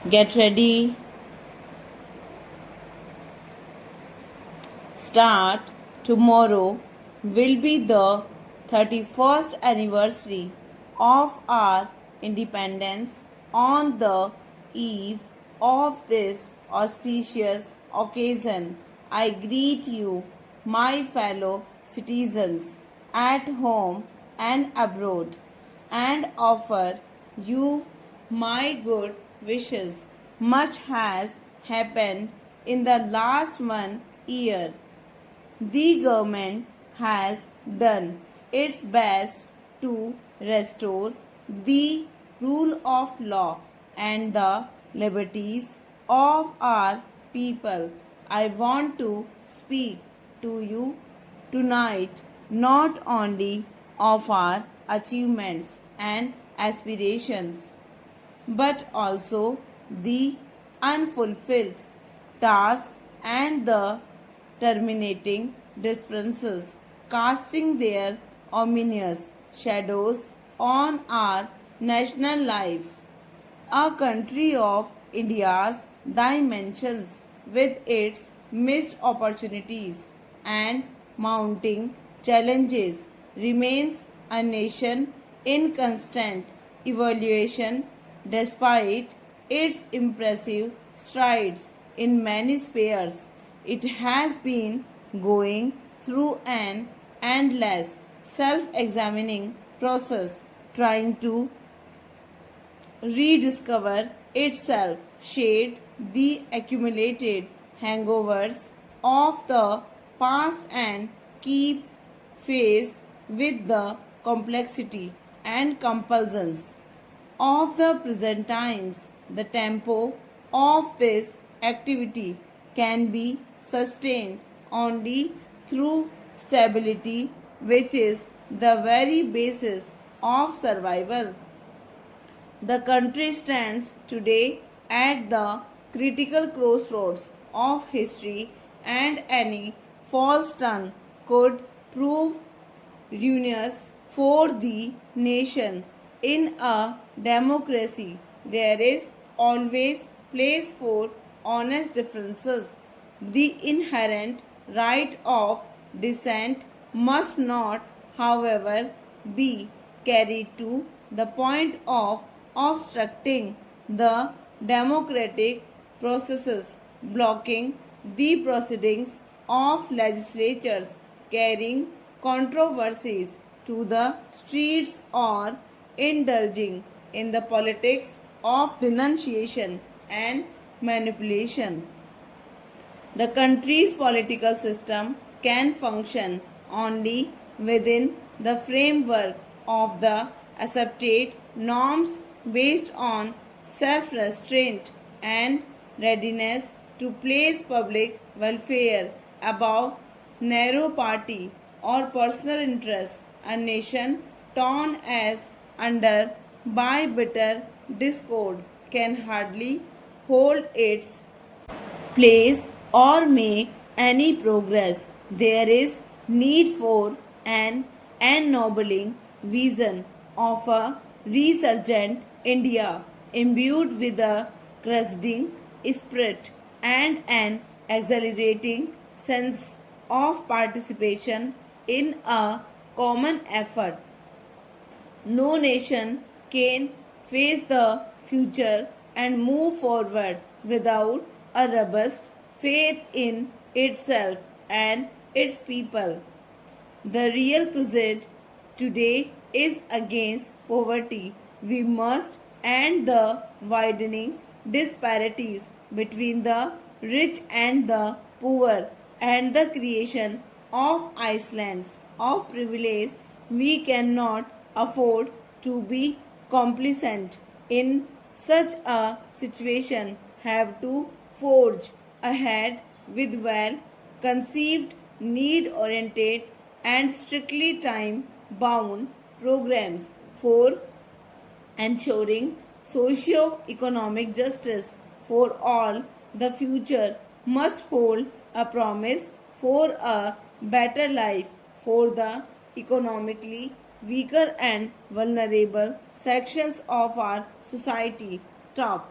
Get ready. Start. Tomorrow will be the 31st anniversary of our independence. On the eve of this auspicious occasion, I greet you, my fellow citizens, at home and abroad, and offer you my good wishes. Much has happened in the last 1 year. The government has done its best to restore the rule of law and the liberties of our people. I want to speak to you tonight not only of our achievements and aspirations but also the unfulfilled task and the terminating differences, casting their ominous shadows on our national life. A country of India's dimensions, with its missed opportunities and mounting challenges, remains a nation in constant evaluation despite its impressive strides in many spheres. It has been going through an endless self examining process, trying to rediscover itself, shed the accumulated hangovers of the past, and keep pace with the complexity and compulsions of the present times. The tempo of this activity can be sustained only through stability, which is the very basis of survival. The country stands today at the critical crossroads of history, and any false turn could prove ruinous for the nation. In a democracy, there is always place for honest differences. The inherent right of dissent must not, however, be carried to the point of obstructing the democratic processes, blocking the proceedings of legislatures, carrying controversies to the streets, or indulging in the politics of denunciation and manipulation. The country's political system can function only within the framework of the accepted norms based on self restraint and readiness to place public welfare above narrow party or personal interest. A nation torn as under by bitter discord can hardly hold its place or make any progress. There is need for an ennobling vision of a resurgent India imbued with a crusading spirit and an exhilarating sense of participation in a common effort. No nation can face the future and move forward without a robust faith in itself and its people. The real crusade today is against poverty. We must end the widening disparities between the rich and the poor and the creation of islands of privilege. We cannot afford to be complacent in such a situation, have to forge ahead with well conceived, need oriented, and strictly time bound programs for ensuring socio-economic justice for all. The future must hold a promise for a better life for the economically weaker and vulnerable sections of our society. Stop.